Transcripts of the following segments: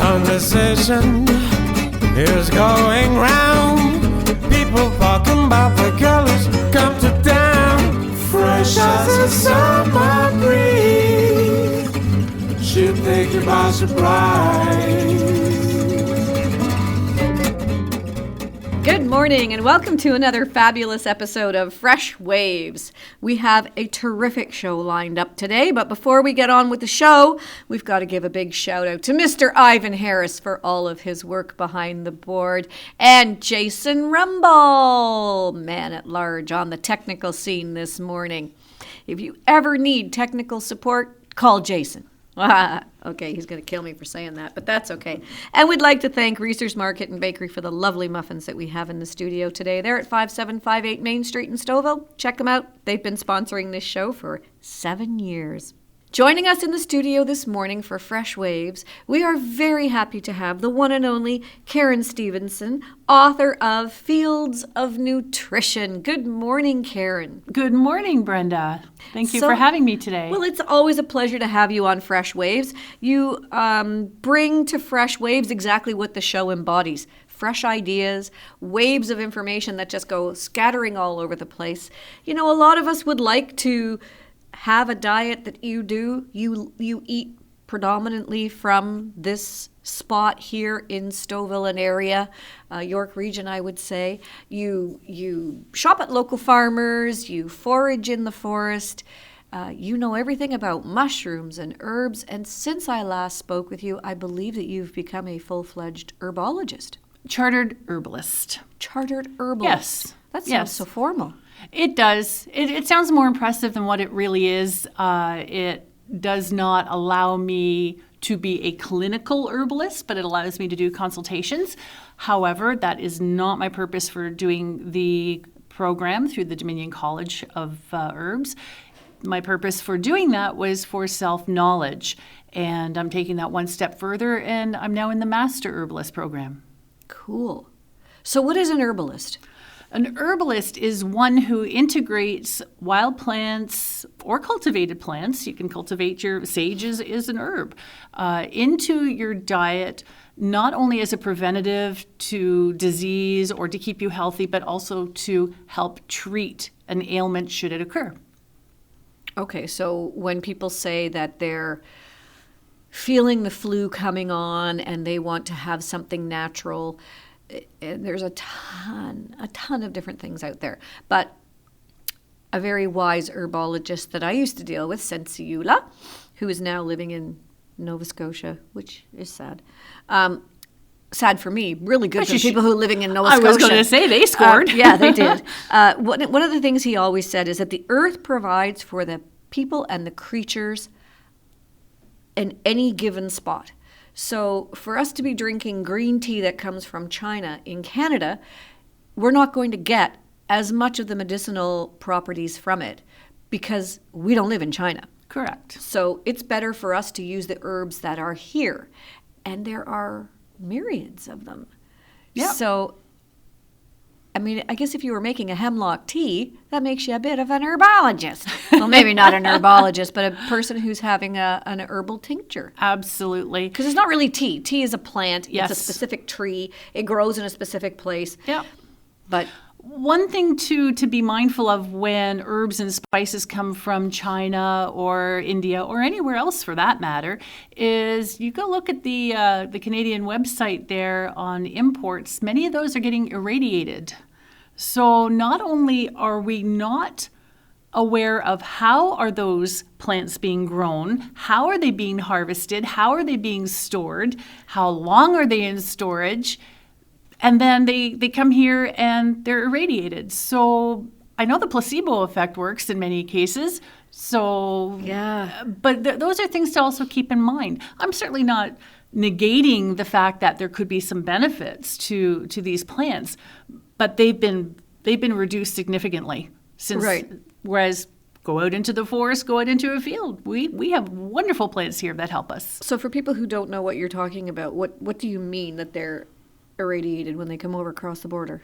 Conversation is going round. People talking about the colors come to town. Fresh as a summer breeze, she'll take you by surprise. Good morning and welcome to another fabulous episode of Fresh Waves. We have a terrific show lined up today, but before we get on with the show, we've got to give a big shout out to Mr. Ivan Harris for all of his work behind the board, and Jason Rumble, man at large on the technical scene this morning. If you ever need technical support, call Jason. Okay, he's going to kill me for saying that, but that's okay. And we'd like to thank Reese's Market and Bakery for the lovely muffins that we have in the studio today. They're at 5758 Main Street in Stouffville. Check them out. They've been sponsoring this show for 7 years. Joining us in the studio this morning for Fresh Waves, we are very happy to have the one and only Karen Stephenson, author of Fields of Nutrition. Good morning, Karen. Good morning, Brenda. Thank you for having me today. Well, it's always a pleasure to have you on Fresh Waves. You bring to Fresh Waves exactly what the show embodies. Fresh ideas, waves of information that just go scattering all over the place. You know, a lot of us would like to have a diet that you do. You eat predominantly from this spot here in Stouffville and area, York region, I would say. You shop at local farmers, you forage in the forest, you know everything about mushrooms and herbs, and since I last spoke with you, I believe that you've become a full-fledged herbologist. Chartered herbalist. Chartered herbalist. Yes. That sounds so formal. It does. It sounds more impressive than what it really is. It does not allow me to be a clinical herbalist, but it allows me to do consultations. However, that is not my purpose for doing the program through the Dominion College of Herbs. My purpose for doing that was for self-knowledge, and I'm taking that one step further, and I'm now in the Master Herbalist program. Cool. So what is an herbalist? An herbalist is one who integrates wild plants or cultivated plants. You can cultivate your sage is an herb into your diet, not only as a preventative to disease or to keep you healthy, but also to help treat an ailment should it occur. Okay, so when people say that they're feeling the flu coming on and they want to have something natural, there's a ton of different things out there. But a very wise herbologist that I used to deal with, Sensiula, who is now living in Nova Scotia, which is sad. Sad for me, really good for people who are living in Nova Scotia. I was going to say they scored. Yeah, they did. One of the things he always said is that the earth provides for the people and the creatures in any given spot. So for us to be drinking green tea that comes from China in Canada, we're not going to get as much of the medicinal properties from it because we don't live in China. Correct. So it's better for us to use the herbs that are here. And there are myriads of them. Yeah. So, I mean, I guess if you were making a hemlock tea, that makes you a bit of an herbologist. Well, maybe not an herbologist, but a person who's having an herbal tincture. Absolutely. Because it's not really tea. Tea is a plant. Yes. It's a specific tree. It grows in a specific place. Yeah. But one thing to be mindful of when herbs and spices come from China or India or anywhere else for that matter is you go look at the Canadian website there on imports. Many of those are getting irradiated. So not only are we not aware of how are those plants being grown, how are they being harvested, how are they being stored, how long are they in storage, and then they come here and they're irradiated. So I know the placebo effect works in many cases. So, yeah. But those are things to also keep in mind. I'm certainly not negating the fact that there could be some benefits to these plants, but they've been reduced significantly since. Right. Whereas go out into the forest, go out into a field. We have wonderful plants here that help us. So for people who don't know what you're talking about, what do you mean that they're irradiated when they come over across the border?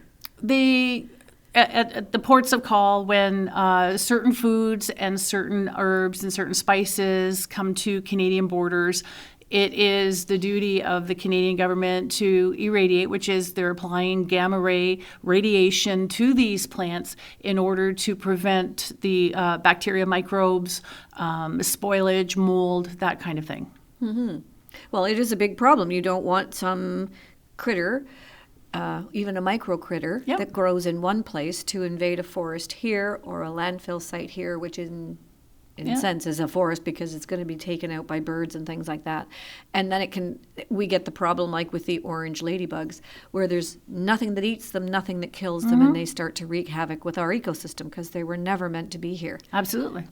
At the ports of call, when certain foods and certain herbs and certain spices come to Canadian borders, it is the duty of the Canadian government to irradiate, which is they're applying gamma ray radiation to these plants in order to prevent the bacteria, microbes, spoilage, mold, that kind of thing. Well, it is a big problem. You don't want some critter, even a micro critter, Yep. that grows in one place to invade a forest here or a landfill site here, which in Yeah. a sense is a forest because it's going to be taken out by birds and things like that. And then we get the problem like with the orange ladybugs, where there's nothing that eats them, nothing that kills them, and they start to wreak havoc with our ecosystem because they were never meant to be here. Absolutely.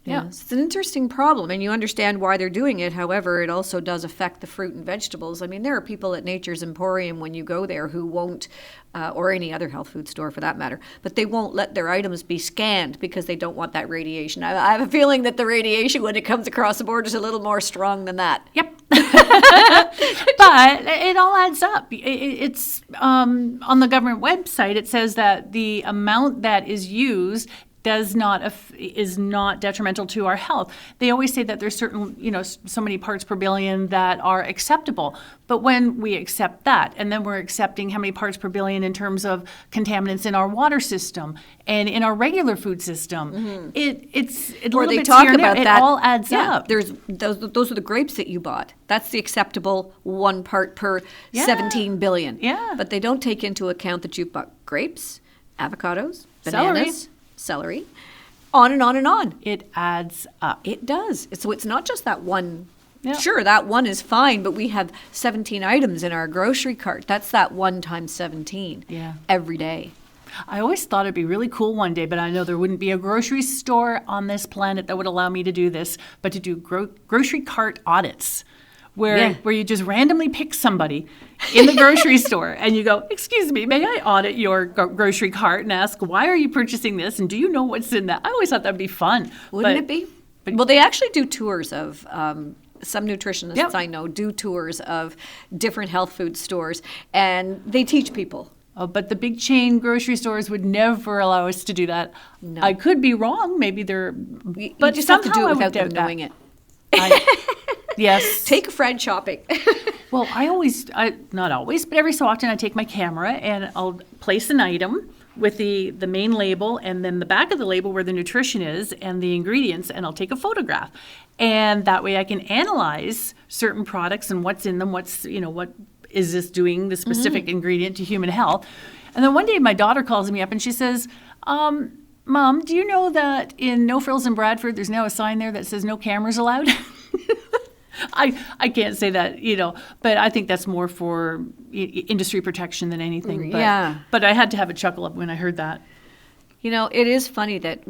Yeah. Yes, it's an interesting problem, and you understand why they're doing it. However, it also does affect the fruit and vegetables. I mean, there are people at Nature's Emporium when you go there who won't, or any other health food store for that matter, but they won't let their items be scanned because they don't want that radiation. I have a feeling that the radiation, when it comes across the border, is a little more strong than that. Yep. But it all adds up. It's on the government website, it says that the amount that is used is not detrimental to our health. They always say that there's certain, so many parts per billion that are acceptable. But when we accept that, and then we're accepting how many parts per billion in terms of contaminants in our water system and in our regular food system, it's a Or little they bit talk here and there. about It that. all adds Yeah, up. There's those are the grapes that you bought. That's the acceptable 1 part per Yeah. 17 billion. Yeah. But they don't take into account that you've bought grapes, avocados, bananas, celery, on and on and on. It adds up. It does. So it's not just that one. Yeah. Sure, that one is fine, but we have 17 items in our grocery cart. That's that 1 times 17 Yeah. every day. I always thought it'd be really cool one day, but I know there wouldn't be a grocery store on this planet that would allow me to do this, but to do grocery cart audits. Where you just randomly pick somebody in the grocery store and you go, "Excuse me, may I audit your grocery cart and ask, why are you purchasing this? And do you know what's in that?" I always thought that'd be fun. Wouldn't it be? Well, they actually do tours of, some nutritionists Yep. I know do tours of different health food stores, and they teach people. Oh, but the big chain grocery stores would never allow us to do that. No. I could be wrong. Maybe they're, You but just have to do somehow it I would without them doubt that. knowing it. Yes. Take a friend shopping. Well, not always, but every so often I take my camera and I'll place an item with the main label and then the back of the label where the nutrition is and the ingredients, and I'll take a photograph. And that way I can analyze certain products and what's in them, what is this doing, the specific ingredient to human health. And then one day my daughter calls me up and she says, "Mom, do you know that in No Frills in Bradford, there's now a sign there that says no cameras allowed?" I can't say that, but I think that's more for industry protection than anything. But, Yeah. But I had to have a chuckle up when I heard that. It is funny that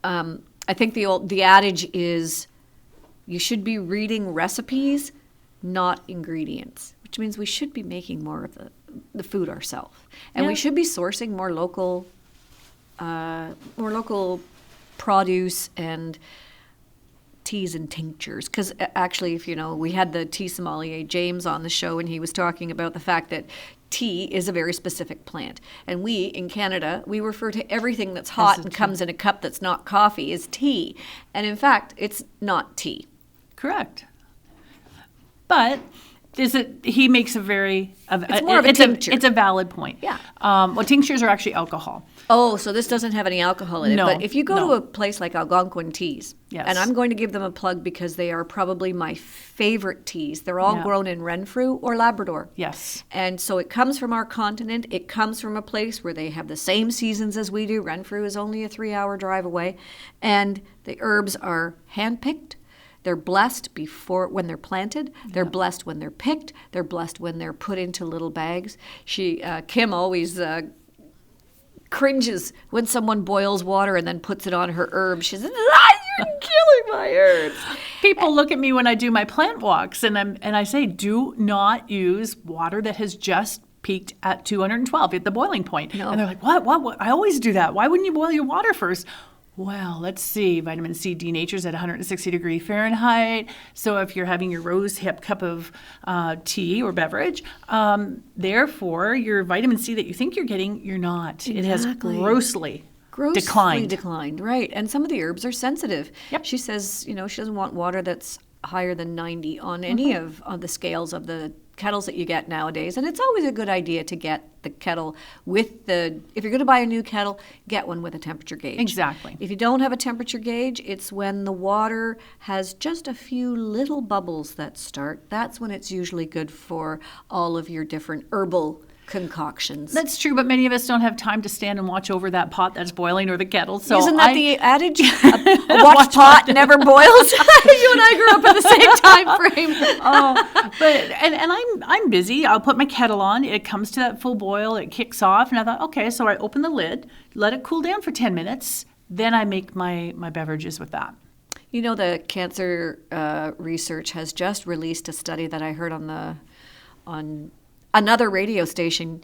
I think the adage is you should be reading recipes, not ingredients, which means we should be making more of the food ourselves. And we Yeah. should be sourcing more local produce and teas and tinctures, because actually, if we had the tea sommelier James on the show, and he was talking about the fact that tea is a very specific plant, and we in Canada, we refer to everything that's hot and comes in a cup that's not coffee as tea, and in fact it's not tea. Correct. But he makes a very It's more of a tincture. It's a valid point. Yeah. Well, tinctures are actually alcohol. Oh, so this doesn't have any alcohol in it. No, But if you go no. to a place like Algonquin Teas, Yes. and I'm going to give them a plug because they are probably my favorite teas. They're all Yeah. grown in Renfrew or Labrador. Yes. And so it comes from our continent. It comes from a place where they have the same seasons as we do. Renfrew is only a 3-hour drive away. And the herbs are handpicked. They're blessed when they're planted. They're blessed when they're picked. They're blessed when they're put into little bags. Kim always cringes when someone boils water and then puts it on her herbs. She says, "You're killing my herbs." People look at me when I do my plant walks, and I say, do not use water that has just peaked at 212 at the boiling point. No. And they're like, what? I always do that. Why wouldn't you boil your water first? Well, let's see. Vitamin C denatures at 160 degrees Fahrenheit. So if you're having your rose hip cup of tea or beverage, therefore your vitamin C that you think you're getting, you're not. It has Exactly. grossly Declined, right. And some of the herbs are sensitive. Yep. She says, she doesn't want water that's higher than 90 on any of the scales of the kettles that you get nowadays. And it's always a good idea to get the kettle with if you're going to buy a new kettle, get one with a temperature gauge. Exactly. If you don't have a temperature gauge, it's when the water has just a few little bubbles that start. That's when it's usually good for all of your different herbal concoctions. That's true, but many of us don't have time to stand and watch over that pot that's boiling or the kettle. So isn't that the adage? A watch pot never boils. You and I grew up in the same time frame. But I'm busy. I'll put my kettle on. It comes to that full boil. It kicks off, and I thought, okay, so I open the lid, let it cool down for 10 minutes, then I make my beverages with that. You know, the cancer research has just released a study that I heard on another radio station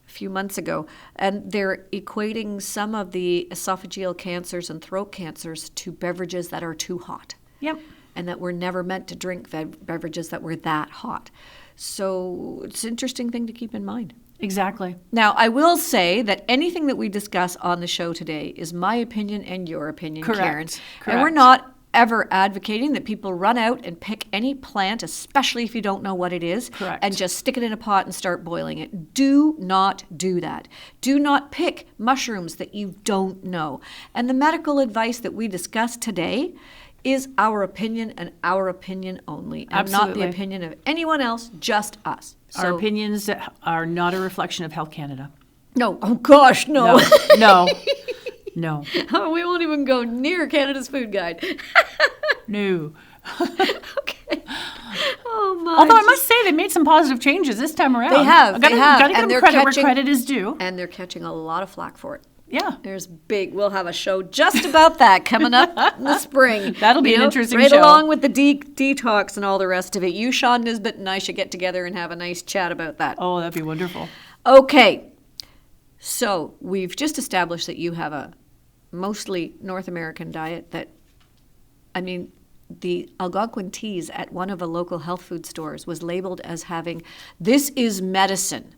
a few months ago, and they're equating some of the esophageal cancers and throat cancers to beverages that are too hot. Yep. And that we're never meant to drink beverages that were that hot. So it's an interesting thing to keep in mind. Exactly. Now, I will say that anything that we discuss on the show today is my opinion and your opinion, Correct. Karen. Correct. And we're not ever advocating that people run out and pick any plant, especially if you don't know what it is, Correct. and just stick it in a pot and start boiling it. Do not do that. Do not pick mushrooms that you don't know. And the medical advice that we discussed today is our opinion and our opinion only, and not the Absolutely. opinion of anyone else, just us. Our So- opinions are not a reflection of Health Canada. No. Oh, gosh, no. No. No. We won't even go near Canada's Food Guide. No. Okay. Oh, my. Although I must say they made some positive changes this time around. They have. Gotta And give them they're credit catching- where credit is due. And they're catching a lot of flack for it. Yeah. We'll have a show just about that coming up in the spring. That'll be an interesting right show. along with the detox and all the rest of it. You, Sean Nisbet, and I should get together and have a nice chat about that. Oh, that'd be wonderful. Okay. So we've just established that you have a mostly North American diet that, I mean, the Algonquin teas at one of the local health food stores was labeled as having, "This is medicine."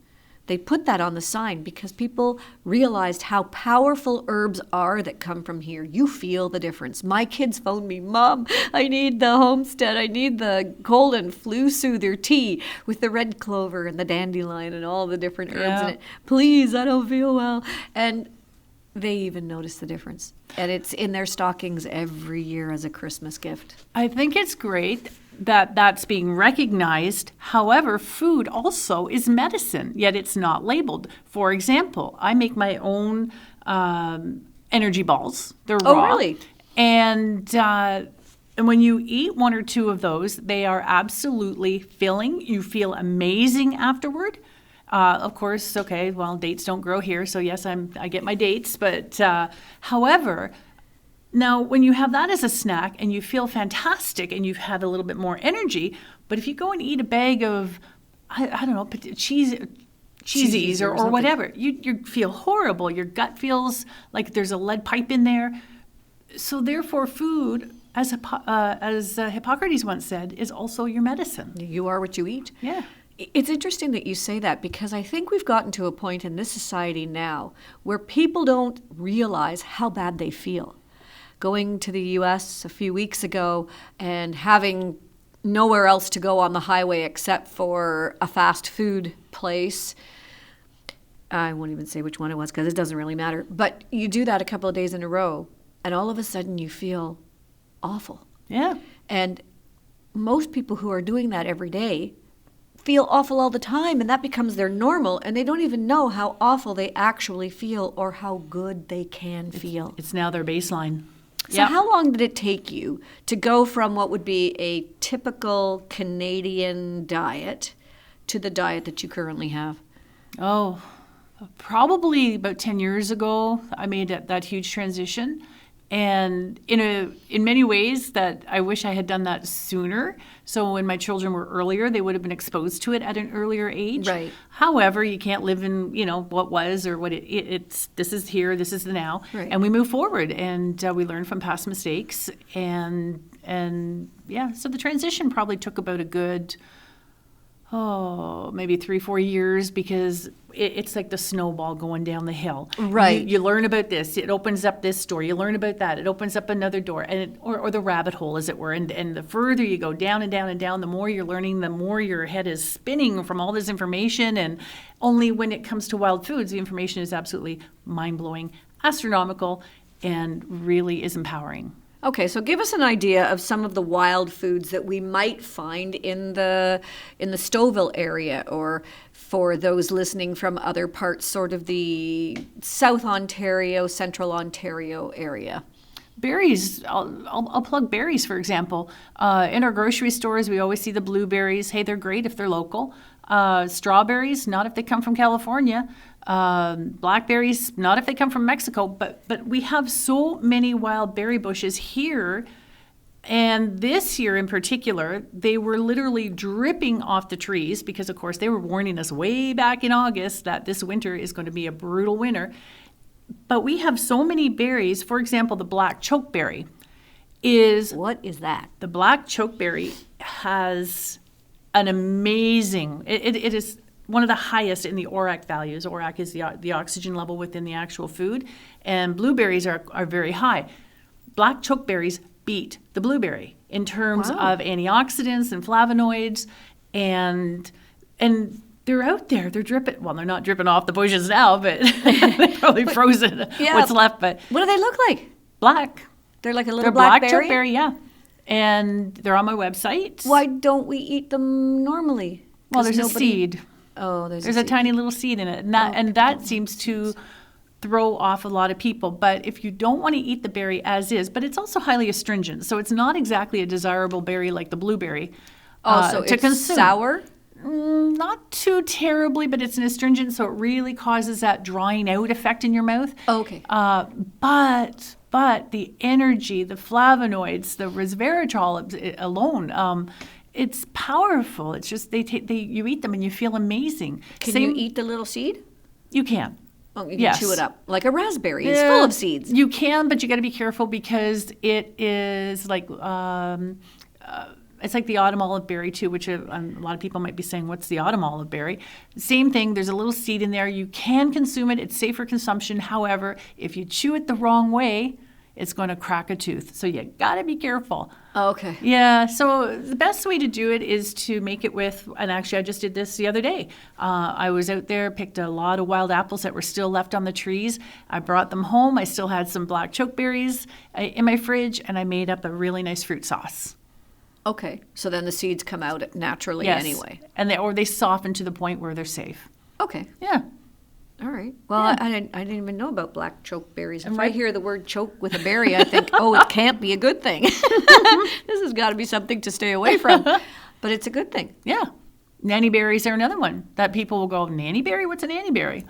They put that on the sign because people realized how powerful herbs are that come from here. You feel the difference. My kids phoned me, "Mom, I need the Homestead. I need the cold and flu soother tea with the red clover and the dandelion and all the different herbs in Yeah. it. Please, I don't feel well." And they even notice the difference. And it's in their stockings every year as a Christmas gift. I think it's great that that's being recognized. However, food also is medicine, yet it's not labeled. For example, I make my own energy balls. They're Oh, raw. really? And when you eat one or two of those, they are absolutely filling. You feel amazing afterward. Of course, okay, well, dates don't grow here, so yes, I get my dates. But however, now when you have that as a snack and you feel fantastic and you've had a little bit more energy, but if you go and eat a bag of, I don't know, cheesies or something. whatever, you feel horrible. Your gut feels like there's a lead pipe in there. So therefore, food, as Hippocrates once said, is also your medicine. You are what you eat. Yeah. It's interesting that you say that because I think we've gotten to a point in this society now where people don't realize how bad they feel. Going to the U.S. a few weeks ago and having nowhere else to go on the highway except for a fast food place. I won't even say which one it was because it doesn't really matter. But you do that a couple of days in a row and all of a sudden you feel awful. Yeah. And most people who are doing that every day feel awful all the time, and that becomes their normal, and they don't even know how awful they actually feel or how good they can feel. It's now their baseline. So how long did it take you to go from what would be a typical Canadian diet to the diet that you currently have? Oh, probably about 10 years ago, I made that huge transition. And in many ways that I wish I had done that sooner. So when my children were earlier, they would have been exposed to it at an earlier age. Right. However, you can't live in, what was or what it's, this is here, this is the now. Right. And we move forward and we learn from past mistakes. And yeah, so the transition probably took about a good maybe 3-4 years, because it's like the snowball going down the hill. Right. You learn about this. It opens up this door. You learn about that. It opens up another door, and or the rabbit hole, as it were. And the further you go down and down and down, the more you're learning, the more your head is spinning from all this information. And only when it comes to wild foods, the information is absolutely mind-blowing, astronomical, and really is empowering. Okay, so give us an idea of some of the wild foods that we might find in the Stouffville area, or for those listening from other parts, sort of the South Ontario, Central Ontario area. Berries, I'll plug berries, for example. In our grocery stores, we always see the blueberries. Hey, they're great if they're local. Strawberries, not if they come from California. Blackberries, not if they come from Mexico. But we have so many wild berry bushes here. And this year in particular, they were literally dripping off the trees because, of course, they were warning us way back in August that this winter is going to be a brutal winter. But we have so many berries. For example, the black chokeberry is... What is that? The black chokeberry has an amazing... It is one of the highest in the ORAC values. ORAC is the oxygen level within the actual food. And blueberries are very high. Black chokeberries beat the blueberry in terms of antioxidants and flavonoids. And they're out there. They're dripping. Well, they're not dripping off the bushes now, but they're probably frozen. What's left. But what do they look like? Black. They're like a little They're black chokeberry, yeah. And they're on my website. Why don't we eat them normally? Well, there's a seed. Oh, there's a seed. Tiny little seed in it. And that seems to throw off a lot of people. But if you don't want to eat the berry as is, but it's also highly astringent, so it's not exactly a desirable berry like the blueberry. So to it's consume. sour? Not too terribly, but it's an astringent, so it really causes that drying out effect in your mouth. Okay. But the energy, the flavonoids, the resveratrol alone, it's powerful. It's just you eat them and you feel amazing. Can you eat the little seed? You can. Oh, you can chew it up. Like a raspberry is full of seeds. You can, but you got to be careful because it is like... it's like the autumn olive berry too, which a lot of people might be saying, what's the autumn olive berry? Same thing, there's a little seed in there. You can consume it. It's safe for consumption. However, if you chew it the wrong way, it's going to crack a tooth. So you got to be careful. Oh, okay. Yeah, so the best way to do it is to make it with, and actually I just did this the other day. I was out there, picked a lot of wild apples that were still left on the trees. I brought them home. I still had some black chokeberries in my fridge, and I made up a really nice fruit sauce. Okay, so then the seeds come out naturally anyway. And they soften to the point where they're safe. Okay. Yeah. All right. Well, yeah. I didn't even know about black chokeberries. If I hear the word choke with a berry, I think, oh, it can't be a good thing. This has got to be something to stay away from. But it's a good thing. Yeah. Nanny berries are another one that people will go, nanny berry? What's a nanny berry?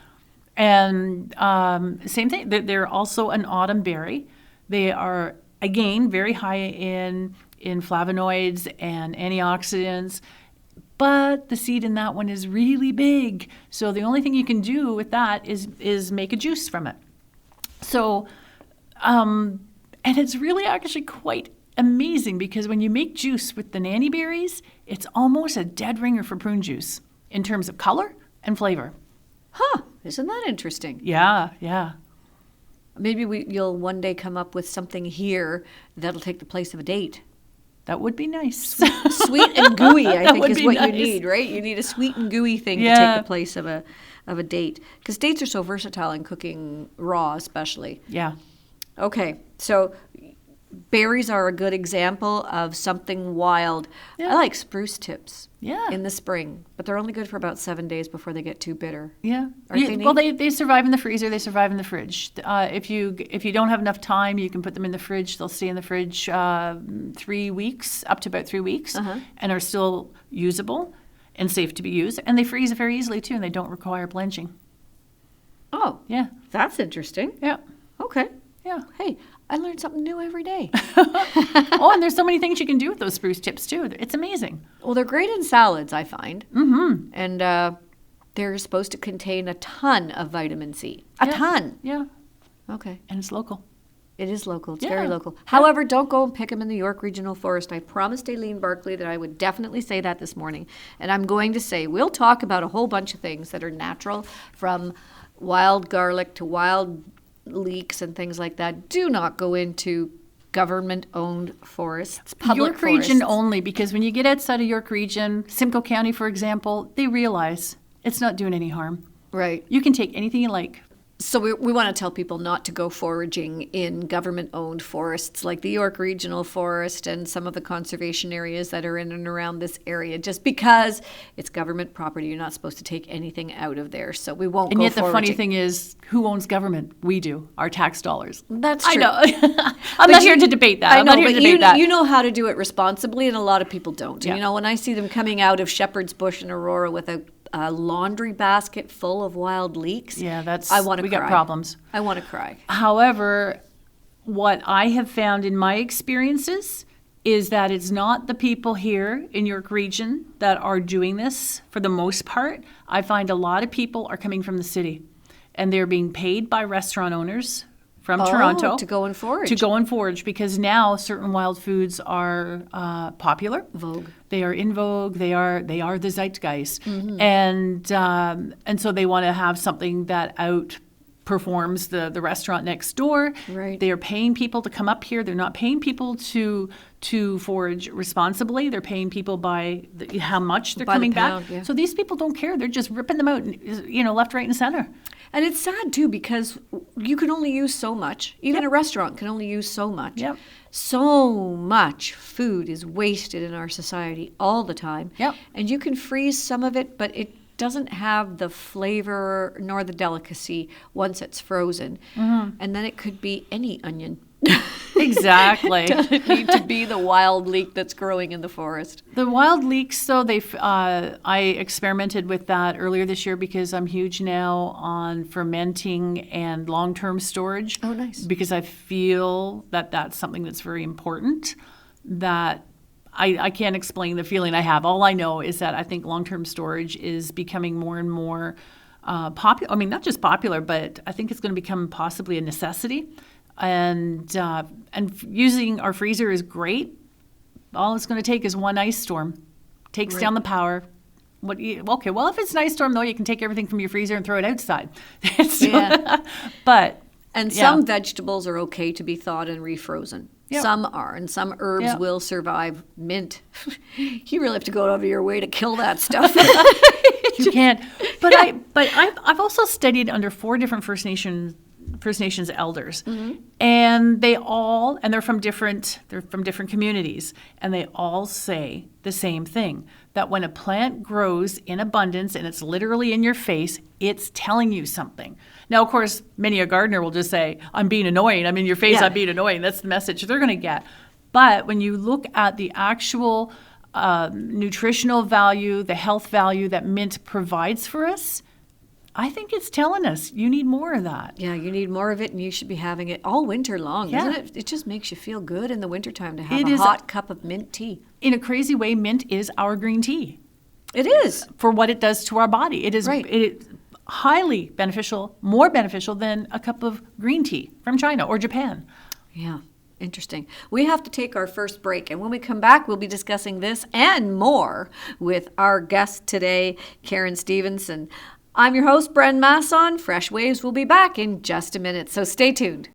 And same thing. They're also an autumn berry. They are, again, very high in flavonoids and antioxidants, but the seed in that one is really big. So the only thing you can do with that is make a juice from it. So, and it's really actually quite amazing because when you make juice with the nanny berries, it's almost a dead ringer for prune juice in terms of color and flavor. Huh, isn't that interesting? Yeah, yeah. Maybe you'll one day come up with something here that'll take the place of a date. That would be nice. Sweet and gooey, I think, is what nice. you need, right? You need a sweet and gooey thing to take the place of a date. Because dates are so versatile in cooking raw, especially. Yeah. Okay, so berries are a good example of something wild. Yeah. I like spruce tips in the spring, but they're only good for about 7 days before they get too bitter. Yeah. Well, they survive in the freezer. They survive in the fridge. If you don't have enough time, you can put them in the fridge. They'll stay in the fridge 3 weeks, up to about 3 weeks, and are still usable and safe to be used. And they freeze very easily, too, and they don't require blanching. Oh. Yeah. That's interesting. Yeah. Okay. Yeah. Hey, I learn something new every day. Oh, and there's so many things you can do with those spruce tips, too. It's amazing. Well, they're great in salads, I find. Mm-hmm. And they're supposed to contain a ton of vitamin C. A ton. Yeah. Okay. And it's local. It is local. It's very local. However, don't go and pick them in the York Regional Forest. I promised Aileen Barkley that I would definitely say that this morning. And I'm going to say we'll talk about a whole bunch of things that are natural, from wild garlic to wild leeks and things like that. Do not go into government-owned forests, public York Region forests. only, because when you get outside of York Region, Simcoe County, for example, they realize it's not doing any harm. Right. You can take anything you like. So we want to tell people not to go foraging in government-owned forests like the York Regional Forest and some of the conservation areas that are in and around this area. Just because it's government property, you're not supposed to take anything out of there. So we won't And go yet the foraging. funny thing is, who owns government? We do. Our tax dollars. That's I true. know. I'm not here to debate that. I I'm know, not here but to debate that. you know how to do it responsibly, and a lot of people don't. Yeah. You know, when I see them coming out of Shepherd's Bush in Aurora with a laundry basket full of wild leeks, Yeah, I want to we cry. got problems. I want to cry. However, what I have found in my experiences is that it's not the people here in York Region that are doing this for the most part. I find a lot of people are coming from the city, and they're being paid by restaurant owners from Toronto to go and forage. To go and forage, because now certain wild foods are popular. Vogue. They are in vogue. They are the zeitgeist, Mm-hmm. and so they want to have something that outperforms the restaurant next door. Right. They are paying people to come up here. They're not paying people to forage responsibly. They're paying people by how much they're By the coming pound, back. yeah. So these people don't care. They're just ripping them out, left, right, and center. And it's sad too, because you can only use so much. Even a restaurant can only use so much. Yep. So much food is wasted in our society all the time. Yep. And you can freeze some of it, but it doesn't have the flavor nor the delicacy once it's frozen. Mm-hmm. And then it could be any onion. Exactly. Doesn't need to be the wild leek that's growing in the forest. The wild leeks, though, I experimented with that earlier this year because I'm huge now on fermenting and long-term storage. Oh, nice. Because I feel that that's something that's very important, that I can't explain the feeling I have. All I know is that I think long-term storage is becoming more and more popular. I mean, not just popular, but I think it's going to become possibly a necessity. And using our freezer is great. All it's going to take is one ice storm. Takes down the power. Okay, well, if it's an ice storm, though, you can take everything from your freezer and throw it outside. Yeah. But And some vegetables are okay to be thawed and refrozen. Yep. Some are, and some herbs Yep. will survive. Mint. You really have to go out of your way to kill that stuff. You can't. But I've also studied under 4 different First Nations elders, and they're from different communities, and they all say the same thing, that when a plant grows in abundance and it's literally in your face, it's telling you something. Now, of course, many a gardener will just say, "I'm being annoying. I'm in your face. Yeah. I'm being annoying." That's the message they're going to get. But when you look at the actual nutritional value, the health value that mint provides for us, I think it's telling us you need more of that. Yeah, you need more of it, and you should be having it all winter long, Yeah. isn't it? It just makes you feel good in the wintertime to have It a is- hot cup of mint tea. In a crazy way, mint is our green tea It is. for what it does to our body. It is Right. it is highly beneficial, more beneficial than a cup of green tea from China or Japan. Yeah, interesting. We have to take our first break, and when we come back, we'll be discussing this and more with our guest today, Karen Stephenson. I'm your host, Brenda Masson. Fresh Waves will be back in just a minute, so stay tuned.